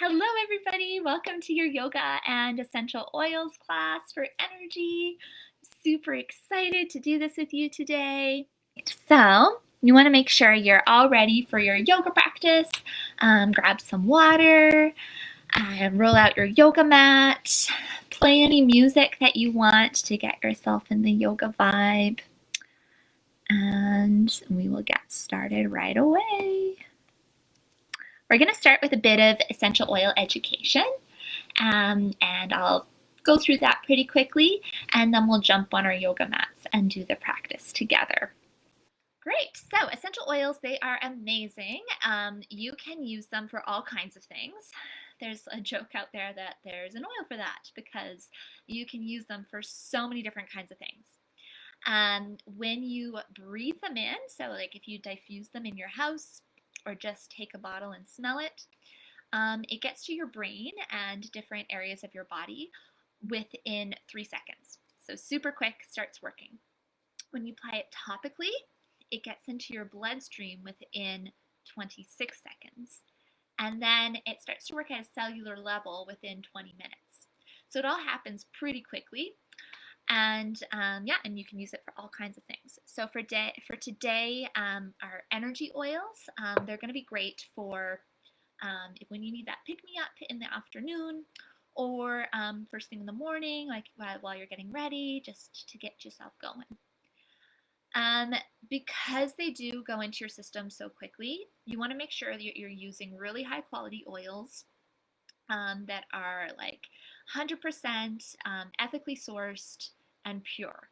Hello, everybody. Welcome to your yoga and essential oils class for energy. Super excited to do this with you today. So, you want to make sure you're all ready for your yoga practice. Grab some water, roll out your yoga mat, play any music that you want to get yourself in the yoga vibe. And we will get started right away. We're going to start with a bit of essential oil education, and I'll go through that pretty quickly, and then we'll jump on our yoga mats and do the practice together. Great, so essential oils, they are amazing. You can use them for all kinds of things. There's a joke out there that there's an oil for that because you can use them for so many different kinds of things. When you breathe them in, so like if you diffuse them in your house, or just take a bottle and smell it. It gets to your brain and different areas of your body within 3 seconds. So super quick, starts working. When you apply it topically, it gets into your bloodstream within 26 seconds. And then it starts to work at a cellular level within 20 minutes. So it all happens pretty quickly. And and you can use it for all kinds of things. So for today, our energy oils, they're going to be great for when you need that pick-me-up in the afternoon, or first thing in the morning, like while you're getting ready, just to get yourself going. Because they do go into your system so quickly, you want to make sure that you're using really high quality oils that are like 100% ethically sourced and pure.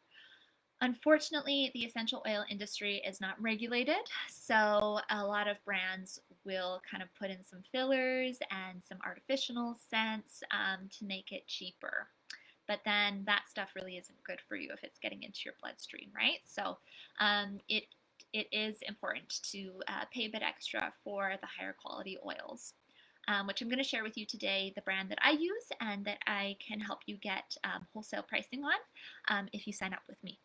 Unfortunately, the essential oil industry is not regulated, so a lot of brands will kind of put in some fillers and some artificial scents to make it cheaper. But then that stuff really isn't good for you if it's getting into your bloodstream, right? So it is important to pay a bit extra for the higher quality oils. Which I'm going to share with you today the brand that I use and that I can help you get wholesale pricing on if you sign up with me.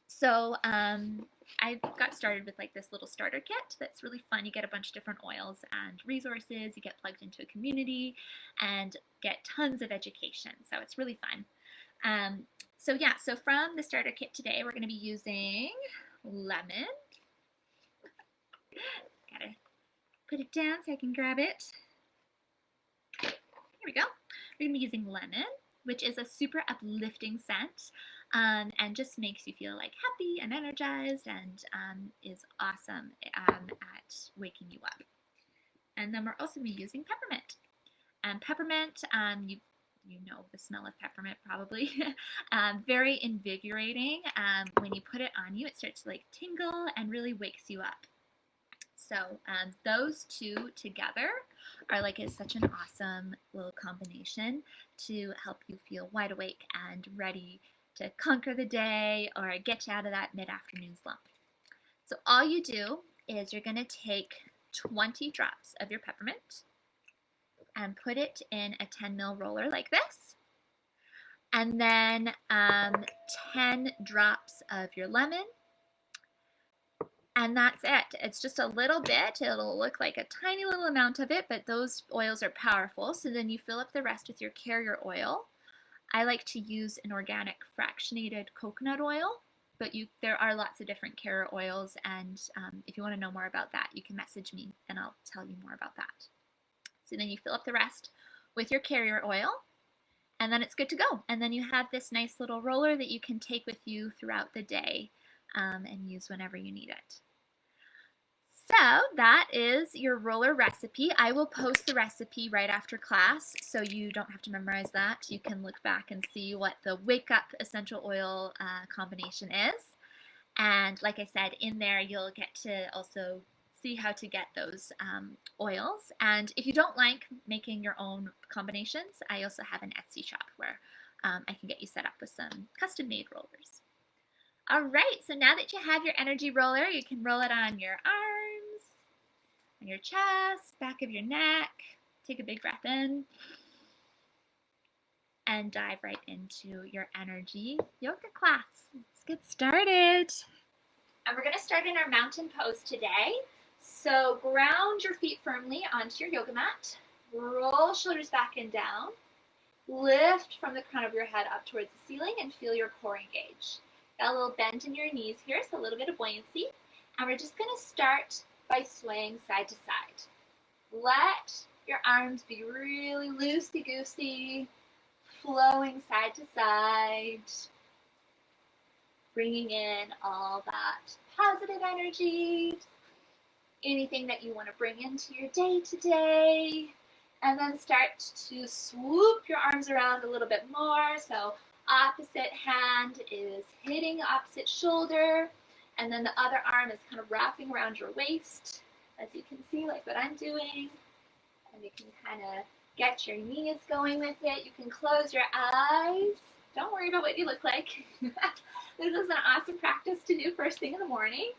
So I got started with like this little starter kit that's really fun. You get a bunch of different oils and resources. You get plugged into a community and get tons of education. So it's really fun. So from the starter kit today, we're going to be using lemon. Gotta put it down so I can grab it. Here we go. We're going to be using lemon, which is a super uplifting scent and just makes you feel like happy and energized and is awesome at waking you up. And then we're also going to be using peppermint. Peppermint, you know the smell of peppermint probably. Very invigorating. When you put it on you, it starts to like tingle and really wakes you up. So those two together are like such an awesome little combination to help you feel wide awake and ready to conquer the day or get you out of that mid-afternoon slump. So all you do is you're going to take 20 drops of your peppermint and put it in a 10 ml roller like this. And then 10 drops of your lemon. And that's it. It's just a little bit. It'll look like a tiny little amount of it, but those oils are powerful. So then you fill up the rest with your carrier oil. I like to use an organic fractionated coconut oil, but there are lots of different carrier oils. And if you want to know more about that, you can message me and I'll tell you more about that. So then you fill up the rest with your carrier oil, and then it's good to go. And then you have this nice little roller that you can take with you throughout the day and use whenever you need it. So that is your roller recipe. I will post the recipe right after class, so you don't have to memorize that. You can look back and see what the Wake Up essential oil combination is. And like I said, in there you'll get to also see how to get those oils. And if you don't like making your own combinations, I also have an Etsy shop where I can get you set up with some custom-made rollers. All right, so now that you have your energy roller, you can roll it on your arms, on your chest, back of your neck. Take a big breath in and dive right into your energy yoga class. Let's get started. And we're going to start in our mountain pose today. So ground your feet firmly onto your yoga mat. Roll shoulders back and down. Lift from the crown of your head up towards the ceiling and feel your core engage. Got a little bend in your knees here, so a little bit of buoyancy. And we're just going to start by swaying side to side. Let your arms be really loosey-goosey, flowing side to side, bringing in all that positive energy, anything that you want to bring into your day today, and then start to swoop your arms around a little bit more. So opposite hand is hitting the opposite shoulder, and then the other arm is kind of wrapping around your waist, as you can see, like what I'm doing. And you can kind of get your knees going with it. You can close your eyes. Don't worry about what you look like. This is an awesome practice to do first thing in the morning.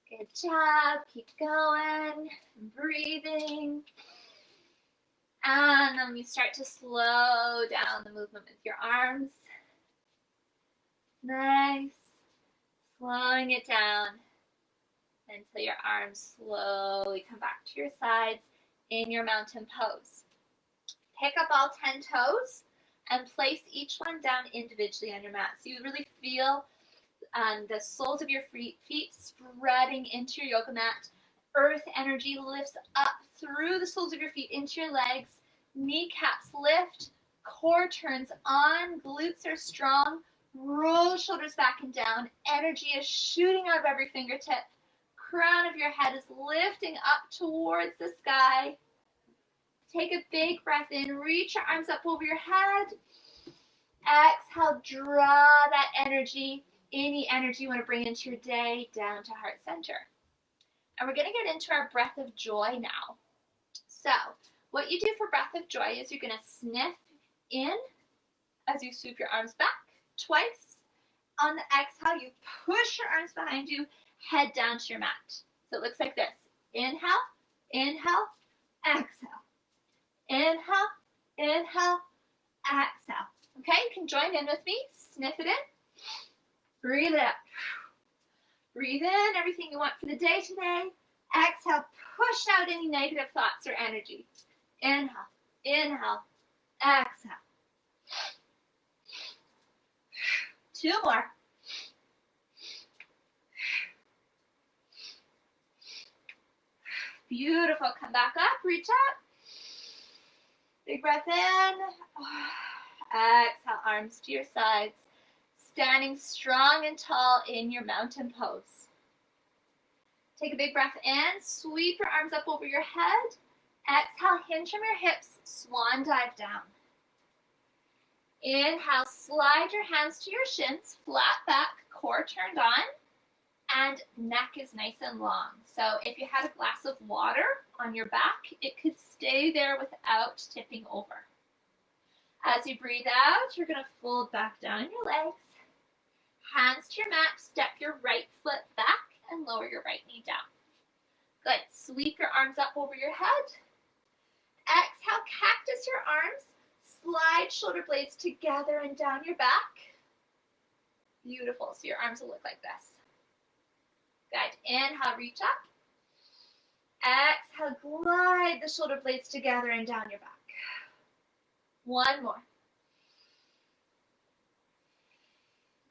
Good job. Keep going. Breathing. And then you start to slow down the movement with your arms. Nice. Slowing it down until your arms slowly come back to your sides in your mountain pose. Pick up all 10 toes and place each one down individually on your mat. So you really feel the soles of your feet spreading into your yoga mat. Earth energy lifts up through the soles of your feet into your legs. Kneecaps lift. Core turns on. Glutes are strong. Roll shoulders back and down. Energy is shooting out of every fingertip. Crown of your head is lifting up towards the sky. Take a big breath in. Reach your arms up over your head. Exhale, draw that energy, any energy you want to bring into your day, down to heart center. And we're going to get into our breath of joy now. So what you do for breath of joy is you're going to sniff in as you swoop your arms back twice. On the exhale, you push your arms behind you, head down to your mat. So it looks like this. Inhale, inhale, exhale. Inhale, inhale, exhale. Okay, you can join in with me. Sniff it in. Breathe it out. Breathe in everything you want for the day today. Exhale, push out any negative thoughts or energy. Inhale, inhale, exhale. 2 more. Beautiful. Come back up, reach up. Big breath in. Exhale, arms to your sides. Standing strong and tall in your mountain pose. Take a big breath in. Sweep your arms up over your head. Exhale, hinge from your hips. Swan dive down. Inhale, slide your hands to your shins. Flat back, core turned on. And neck is nice and long. So if you had a glass of water on your back, it could stay there without tipping over. As you breathe out, you're going to fold back down your legs. Hands to your mat, step your right foot back and lower your right knee down. Good. Sweep your arms up over your head. Exhale, cactus your arms. Slide shoulder blades together and down your back. Beautiful. So your arms will look like this. Good. Inhale, reach up. Exhale, glide the shoulder blades together and down your back. 1 more.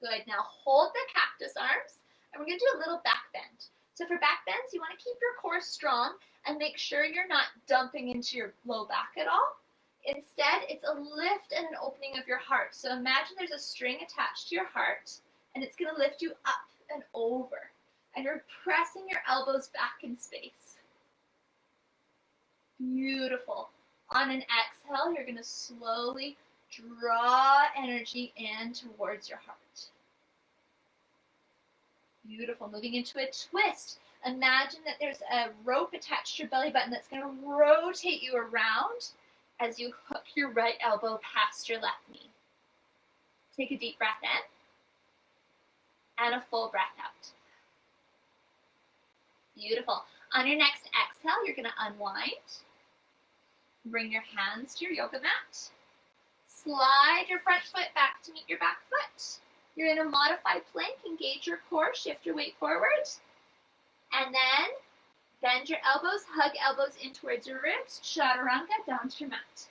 Good. Now hold the cactus arms, and we're going to do a little back bend. So for back bends, you want to keep your core strong and make sure you're not dumping into your low back at all. Instead, it's a lift and an opening of your heart. So imagine there's a string attached to your heart, and it's going to lift you up and over. And you're pressing your elbows back in space. Beautiful. On an exhale, you're going to slowly draw energy in towards your heart. Beautiful. Moving into a twist. Imagine that there's a rope attached to your belly button that's going to rotate you around as you hook your right elbow past your left knee. Take a deep breath in and a full breath out. Beautiful. On your next exhale, you're going to unwind. Bring your hands to your yoga mat. Slide your front foot back to meet your back foot. You're in a modified plank. Engage your core. Shift your weight forward. And then Bend your elbows, hug elbows in towards your ribs, chaturanga, down to your mat.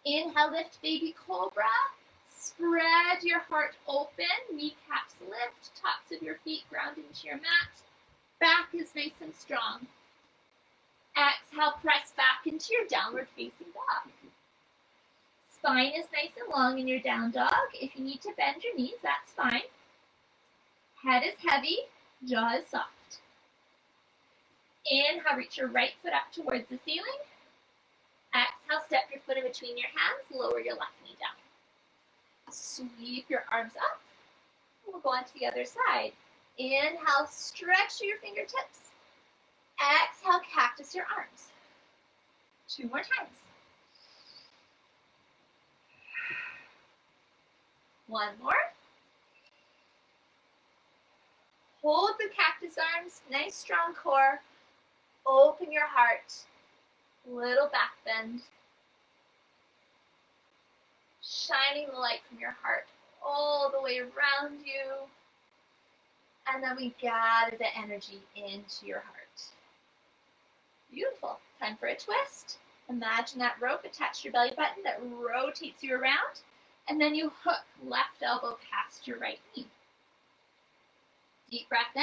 Inhale, lift baby cobra. Spread your heart open, kneecaps lift, tops of your feet ground into your mat. Back is nice and strong. Exhale, press back into your downward facing dog. Spine is nice and long in your down dog. If you need to bend your knees, that's fine. Head is heavy, jaw is soft. Inhale, reach your right foot up towards the ceiling. Exhale, step your foot in between your hands, lower your left knee down. Sweep your arms up. We'll go on to the other side. Inhale, stretch your fingertips. Exhale, cactus your arms. 2 more times. 1 more. Hold the cactus arms, nice strong core. Open your heart. Little back bend. Shining the light from your heart all the way around you. And then we gather the energy into your heart. Beautiful. Time for a twist. Imagine that rope attached to your belly button that rotates you around. And then you hook left elbow past your right knee. Deep breath in.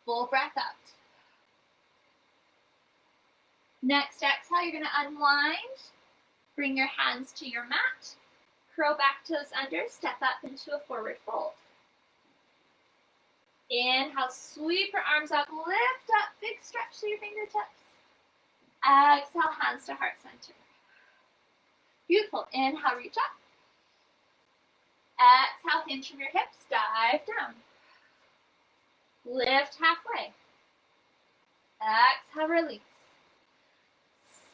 Full breath out. Next exhale, you're going to unwind. Bring your hands to your mat. Curl back toes under. Step up into a forward fold. Inhale, sweep your arms up. Lift up. Big stretch to your fingertips. Exhale, hands to heart center. Beautiful. Inhale, reach up. Exhale, hinge from your hips. Dive down. Lift halfway. Exhale, release.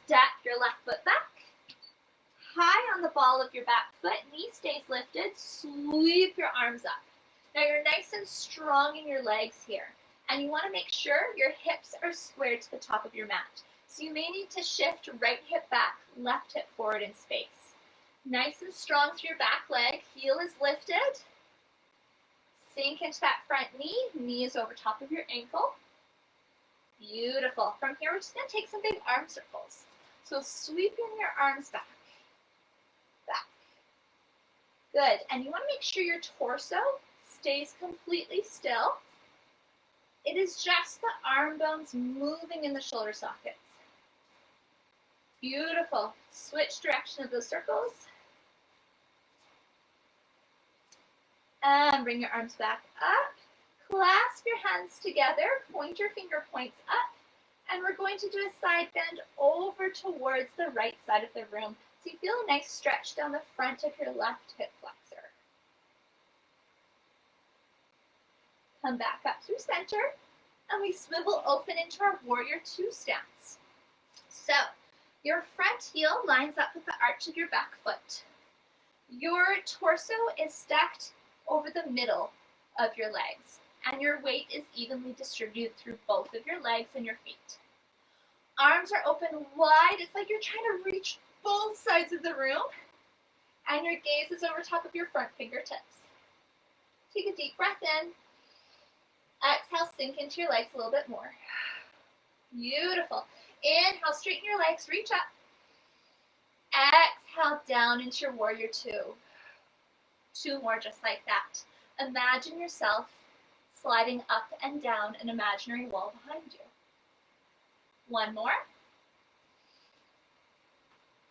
Step your left foot back. High on the ball of your back foot. Knee stays lifted. Sweep your arms up. Now you're nice and strong in your legs here. And you want to make sure your hips are squared to the top of your mat. So you may need to shift right hip back, left hip forward in space. Nice and strong through your back leg. Heel is lifted. Sink into that front knee. Knee is over top of your ankle. Beautiful. From here, we're just going to take some big arm circles. So sweeping your arms back. Back. Good. And you want to make sure your torso stays completely still. It is just the arm bones moving in the shoulder sockets. Beautiful. Switch direction of those circles. And bring your arms back up. Clasp your hands together. Point your finger points up. And we're going to do a side bend over towards the right side of the room. So you feel a nice stretch down the front of your left hip flexor. Come back up through center. And we swivel open into our warrior two stance. So your front heel lines up with the arch of your back foot. Your torso is stacked over the middle of your legs, and your weight is evenly distributed through both of your legs and your feet. Arms are open wide. It's like you're trying to reach both sides of the room, and your gaze is over top of your front fingertips. Take a deep breath in. Exhale, sink into your legs a little bit more. Beautiful. Inhale, straighten your legs, reach up. Exhale, down into your warrior two. 2 more just like that. Imagine yourself sliding up and down an imaginary wall behind you. 1 more.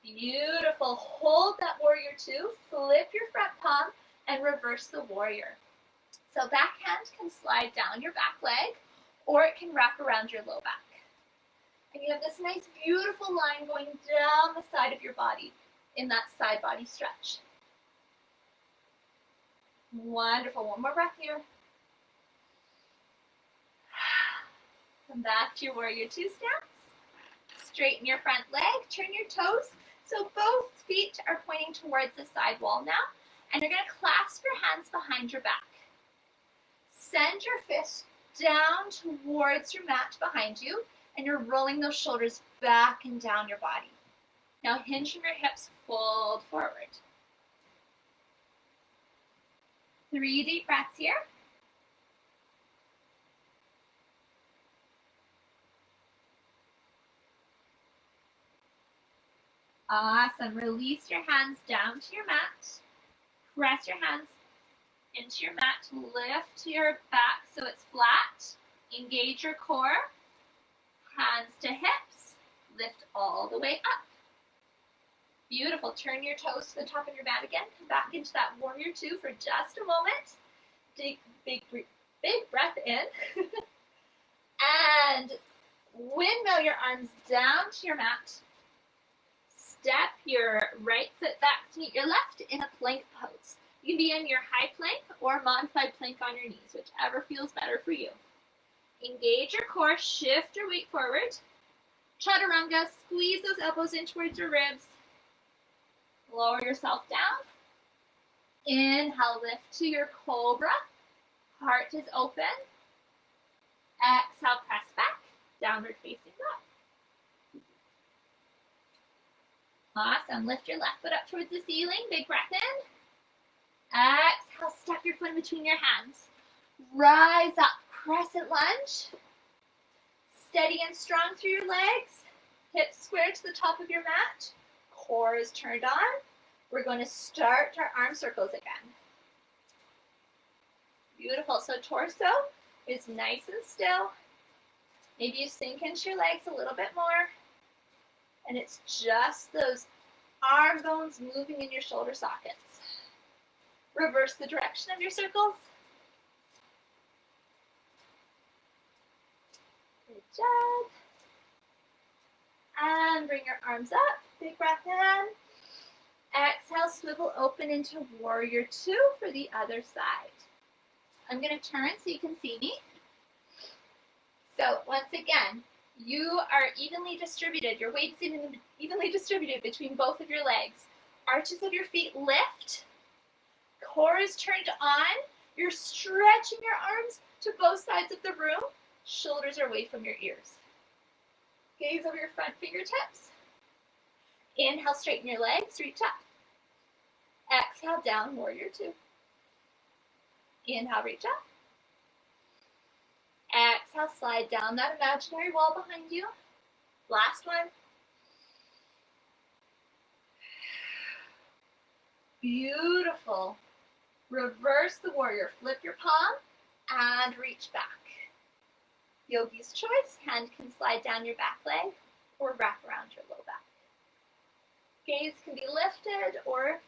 Beautiful. Hold that warrior two, flip your front palm, and reverse the warrior. So backhand can slide down your back leg, or it can wrap around your low back. And you have this nice, beautiful line going down the side of your body in that side body stretch. Wonderful. 1 more breath here. Come back to your warrior two stance. Straighten your front leg. Turn your toes so both feet are pointing towards the side wall now. And you're going to clasp your hands behind your back. Send your fists down towards your mat behind you. And you're rolling those shoulders back and down your body. Now hinge from your hips, fold forward. 3 deep breaths here. Awesome. Release your hands down to your mat. Press your hands into your mat. Lift your back so it's flat. Engage your core. Hands to hips. Lift all the way up. Beautiful. Turn your toes to the top of your mat again. Come back into that warrior two for just a moment. Take big breath in. And windmill your arms down to your mat. Step your right foot back to meet your left in a plank pose. You can be in your high plank or modified plank on your knees, whichever feels better for you. Engage your core, shift your weight forward. Chaturanga, squeeze those elbows in towards your ribs. Lower yourself down. Inhale, lift to your cobra. Heart is open. Exhale, press back. Downward facing dog. Awesome. Lift your left foot up towards the ceiling. Big breath in. Exhale, step your foot in between your hands. Rise up, crescent lunge. Steady and strong through your legs. Hips square to the top of your mat. Core is turned on. We're going to start our arm circles again. Beautiful. So torso is nice and still. Maybe you sink into your legs a little bit more. And it's just those arm bones moving in your shoulder sockets. Reverse the direction of your circles. Good job. And bring your arms up. Big breath in. Exhale, swivel open into warrior two for the other side. I'm going to turn so you can see me. So once again, you are evenly distributed. Your weight is evenly distributed between both of your legs. Arches of your feet lift. Core is turned on. You're stretching your arms to both sides of the room. Shoulders are away from your ears. Gaze over your front fingertips. Inhale, straighten your legs, reach up. Exhale, down, warrior two. Inhale, reach up. Exhale, slide down that imaginary wall behind you. Last one. Beautiful. Reverse the warrior. Flip your palm and reach back. Yogi's choice. Hand can slide down your back leg or wrap around your low back. Gaze can be lifted or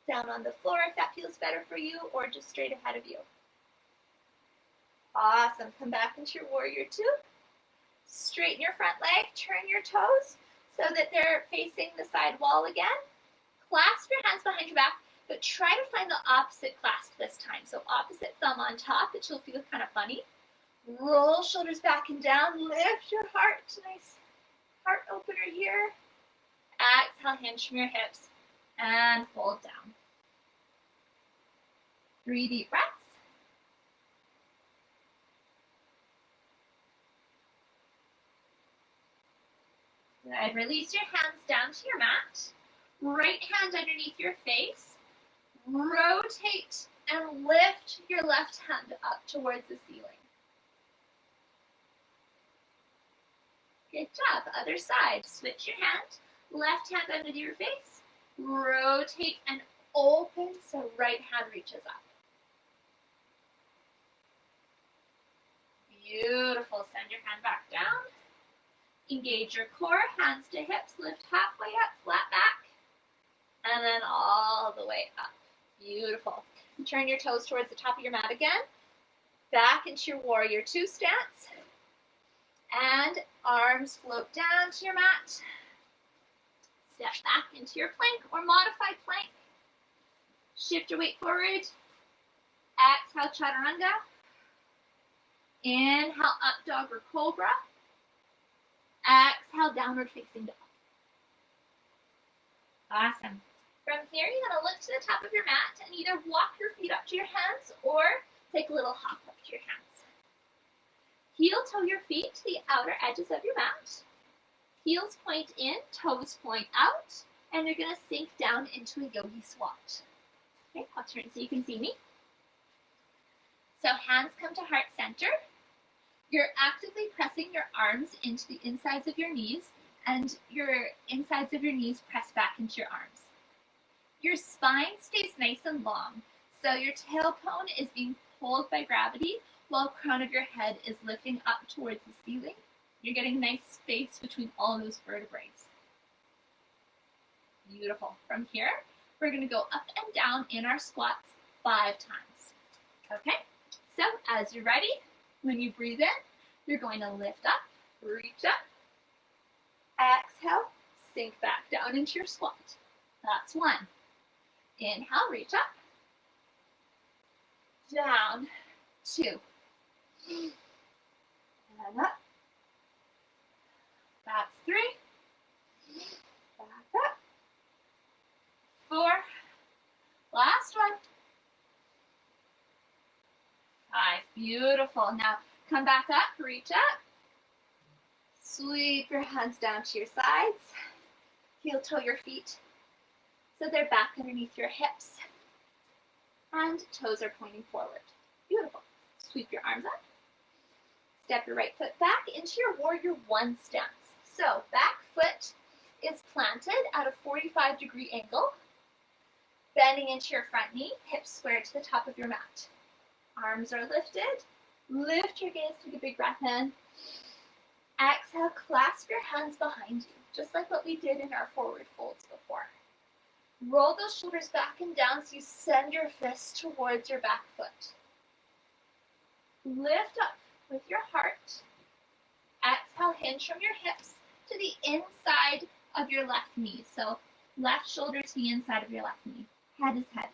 down on the floor if that feels better for you, or just straight ahead of you. Awesome. Come back into your warrior two. Straighten your front leg. Turn your toes so that they're facing the side wall again. Clasp your hands behind your back, but try to find the opposite clasp this time. So opposite thumb on top, which will feel kind of funny. Roll shoulders back and down. Lift your heart. Nice heart opener here. Exhale, hinge from your hips and fold down. 3 deep breaths. Good. Release your hands down to your mat. Right hand underneath your face. Rotate and lift your left hand up towards the ceiling. Good job. Other side. Switch your hand. Left hand under your face. Rotate and open so right hand reaches up. Beautiful. Send your hand back down. Engage your core. Hands to hips. Lift halfway up. Flat back. And then all the way up. Beautiful. Turn your toes towards the top of your mat again. Back into your warrior two stance. And arms float down to your mat. Step back into your plank or modified plank. Shift your weight forward. Exhale, chaturanga. Inhale, up dog or cobra. Exhale, downward facing dog. Awesome. From here, you're going to look to the top of your mat and either walk your feet up to your hands or take a little hop up to your hands. Heel toe your feet to the outer edges of your mat. Heels point in, toes point out, and you're going to sink down into a yogi squat. Okay, I'll turn so you can see me. So hands come to heart center. You're actively pressing your arms into the insides of your knees, and your insides of your knees press back back into your arms. Your spine stays nice and long, so your tailbone is being pulled by gravity while the crown of your head is lifting up towards the ceiling. You're getting a nice space between all those vertebrae. Beautiful. From here, we're going to go up and down in our squats 5 times. Okay, so as you're ready, when you breathe in, you're going to lift up, reach up, exhale, sink back down into your squat. That's 1. Inhale, reach up, down, 2, and up. That's 3, back up, 4, last one, 5, beautiful. Now come back up, reach up, sweep your hands down to your sides, heel toe your feet so they're back underneath your hips, and toes are pointing forward. Beautiful. Sweep your arms up, step your right foot back into your warrior 1 stance. So back foot is planted at a 45-degree angle, bending into your front knee, hips square to the top of your mat. Arms are lifted. Lift your gaze, take a big breath in. Exhale, clasp your hands behind you, just like what we did in our forward folds before. Roll those shoulders back and down so you send your fists towards your back foot. Lift up with your heart. Exhale, hinge from your hips to the inside of your left knee. So left shoulder to the inside of your left knee. Head is heavy.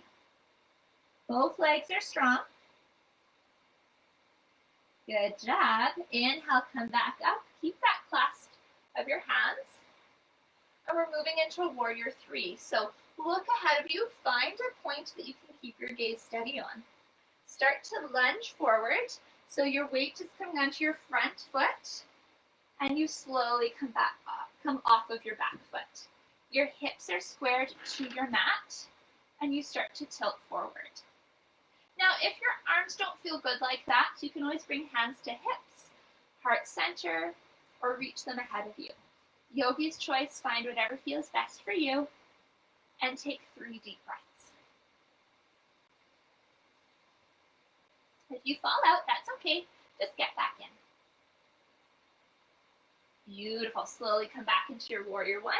Both legs are strong. Good job. Inhale, come back up. Keep that clasp of your hands. And we're moving into a warrior 3. So look ahead of you. Find a point that you can keep your gaze steady on. Start to lunge forward. So your weight is coming onto your front foot. And you slowly come back up, come off of your back foot. Your hips are squared to your mat, and you start to tilt forward. Now, if your arms don't feel good like that, you can always bring hands to hips, heart center, or reach them ahead of you. Yogi's choice, find whatever feels best for you, and take 3 deep breaths. If you fall out, that's okay. Just get back in. Beautiful. Slowly come back into your warrior 1.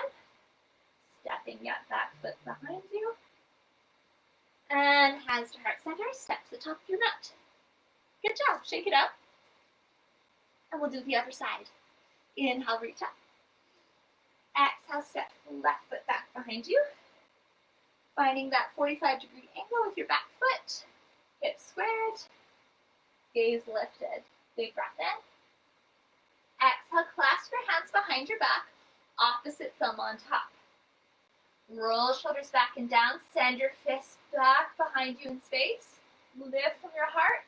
Stepping that back foot behind you. And hands to heart center. Step to the top of your mat. Good job. Shake it up. And we'll do the other side. Inhale, reach up. Exhale, step left foot back behind you. Finding that 45-degree angle with your back foot. Hips squared. Gaze lifted. Big breath in. Exhale, clasp your hands behind your back, opposite thumb on top. Roll shoulders back and down, send your fists back behind you in space. Lift from your heart.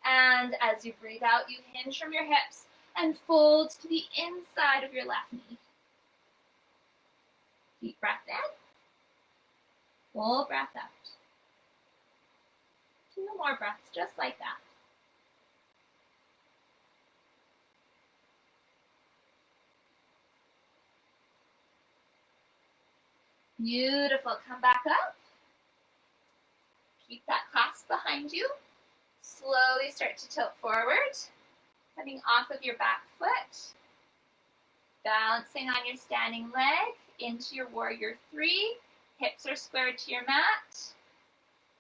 And as you breathe out, you hinge from your hips and fold to the inside of your left knee. Deep breath in. Full breath out. 2 more breaths, just like that. Beautiful. Come back up. Keep that clasp behind you. Slowly start to tilt forward, coming off of your back foot. Balancing on your standing leg into your warrior 3. Hips are squared to your mat.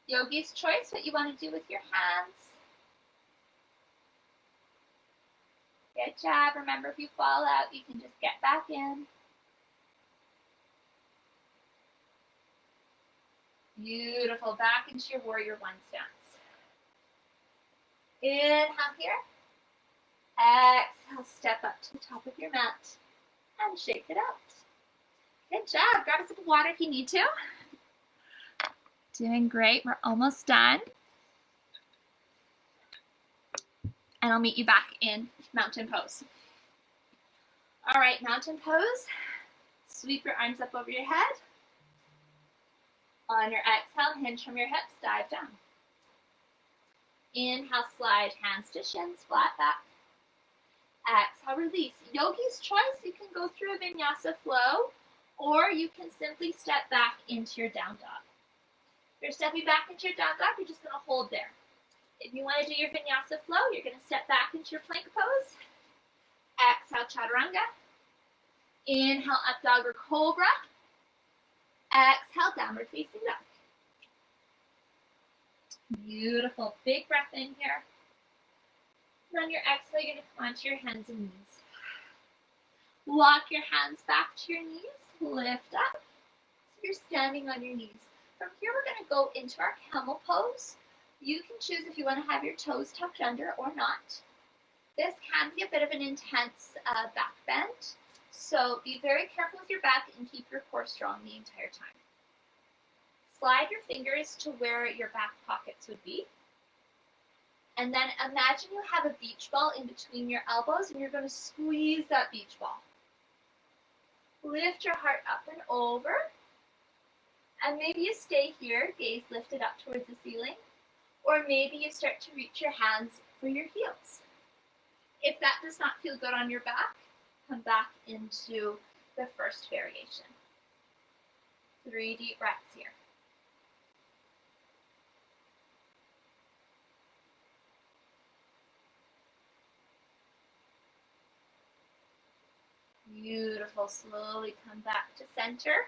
Yogi's choice, what you want to do with your hands. Good job. Remember, if you fall out, you can just get back in. Beautiful. Back into your warrior 1 stance. Inhale here. Exhale, step up to the top of your mat and shake it out. Good job. Grab a sip of water if you need to. Doing great. We're almost done. And I'll meet you back in mountain pose. All right, mountain pose. Sweep your arms up over your head. On your exhale, hinge from your hips, dive down. Inhale, slide hands to shins, flat back. Exhale, release. Yogi's choice, you can go through a vinyasa flow, Or you can simply step back into your down dog. If you're stepping back into your down dog, you're just going to hold there. If you want to do your vinyasa flow, you're going to step back into your plank pose. Exhale, chaturanga. Inhale, up dog or cobra. Exhale, downward facing dog. Beautiful. Big breath in here. And on your exhale, you're going to come onto your hands and knees. Walk your hands back to your knees. Lift up. So you're standing on your knees. From here, we're going to go into our camel pose. You can choose if you want to have your toes tucked under or not. This can be a bit of an intense back bend. So be very careful with your back and keep your core strong the entire time. Slide your fingers to where your back pockets would be. And then imagine you have a beach ball in between your elbows and you're going to squeeze that beach ball. Lift your heart up and over. And maybe you stay here, gaze lifted up towards the ceiling. Or maybe you start to reach your hands for your heels. If that does not feel good on your back, come back into the first variation. 3 deep breaths here. Beautiful. Slowly come back to center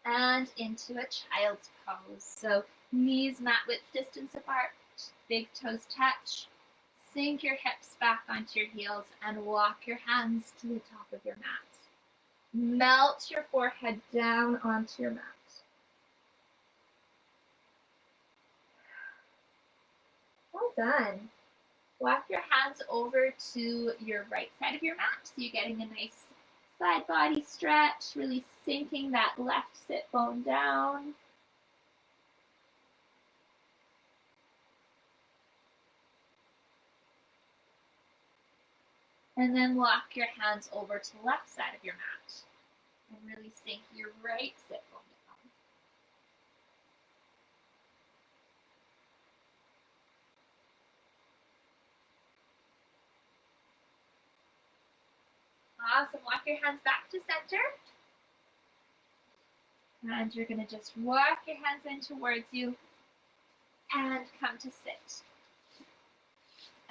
and into a child's pose. So knees mat width distance apart, big toes touch. Sink your hips back onto your heels and walk your hands to the top of your mat. Melt your forehead down onto your mat. Well done. Walk your hands over to your right side of your mat, so you're getting a nice side body stretch, really sinking that left sit bone down. And then walk your hands over to the left side of your mat and really sink your right sit bone down. Awesome. Walk your hands back to center. And you're going to just walk your hands in towards you and come to sit.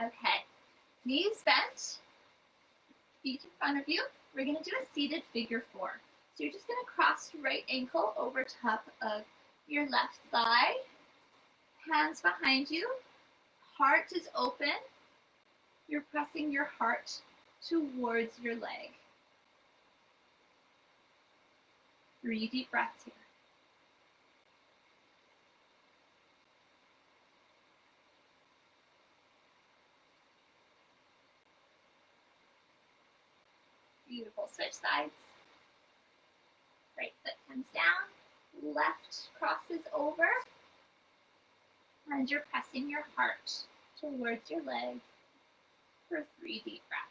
Okay. Knees bent. Feet in front of you. We're going to do a seated figure 4. So you're just going to cross your right ankle over top of your left thigh. Hands behind you. Heart is open. You're pressing your heart towards your leg. 3 deep breaths here. Beautiful. Switch sides. Right foot comes down. Left crosses over. And you're pressing your heart towards your leg for 3 deep breaths.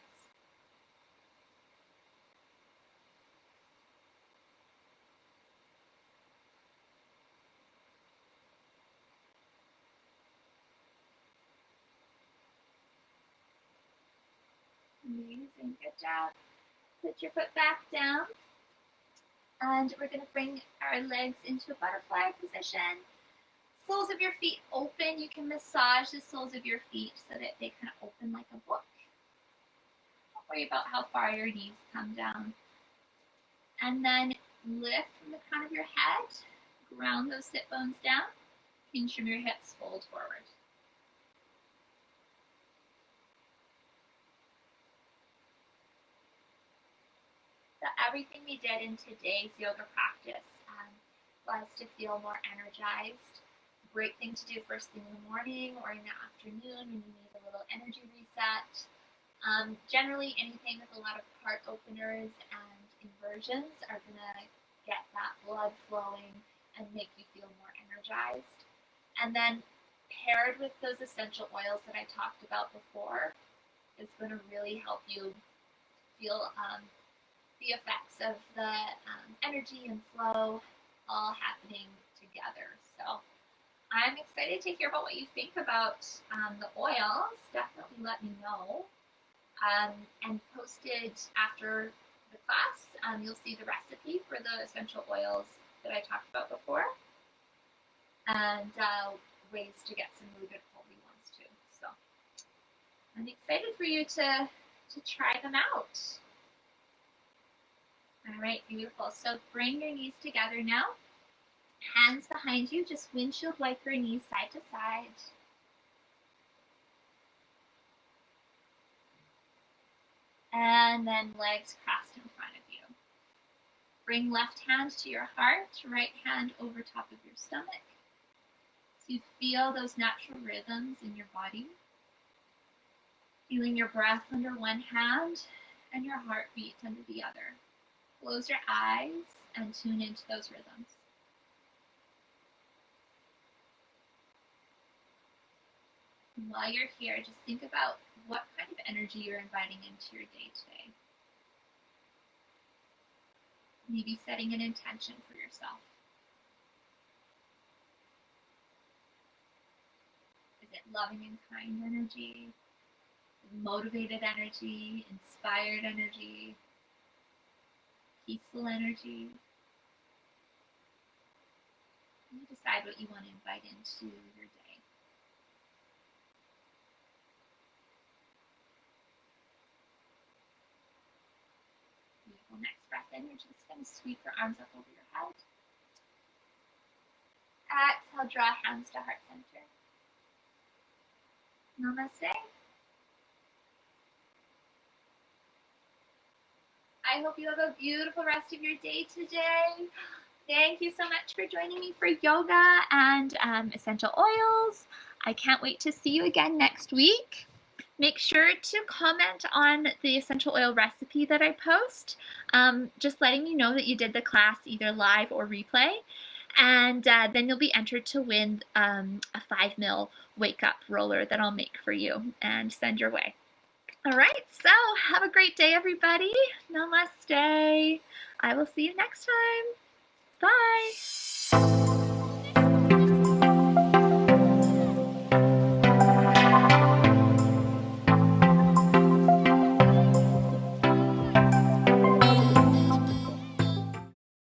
Amazing. Good job. Put your foot back down. And we're going to bring our legs into a butterfly position. Soles of your feet open. You can massage the soles of your feet so that they kind of open like a book. Don't worry about how far your knees come down. And then lift from the crown of your head. Ground those sit bones down. Hinge from your hips, fold forward. So everything we did in today's yoga practice was to feel more energized. Great thing to do first thing in the morning or in the afternoon when you need a little energy reset. Generally, anything with a lot of heart openers and inversions are going to get that blood flowing and make you feel more energized. And then paired with those essential oils that I talked about before is going to really help you feel the effects of the energy and flow all happening together. So I'm excited to hear about what you think about the oils. Definitely let me know. And posted after the class, you'll see the recipe for the essential oils that I talked about before, and ways to get some really good holy ones too. So I'm excited for you to try them out. All right, beautiful. So bring your knees together now. Hands behind you, just windshield wiper knees side to side. And then legs crossed in front of you. Bring left hand to your heart, right hand over top of your stomach. So you feel those natural rhythms in your body. Feeling your breath under one hand and your heartbeat under the other. Close your eyes and tune into those rhythms. And while you're here, just think about what kind of energy you're inviting into your day today. Maybe setting an intention for yourself. Is it loving and kind energy? Motivated energy? Inspired energy? Peaceful energy? You decide what you want to invite into your day. Beautiful. Next breath in, you're just going to sweep your arms up over your head. Exhale, draw hands to heart center. Namaste. I hope you have a beautiful rest of your day today. Thank you so much for joining me for yoga and essential oils. I can't wait to see you again next week. Make sure to comment on the essential oil recipe that I post, just letting me know that you did the class either live or replay. And then you'll be entered to win a 5 ml wake up roller that I'll make for you and send your way. All right, so have a great day, everybody. Namaste. I will see you next time. Bye.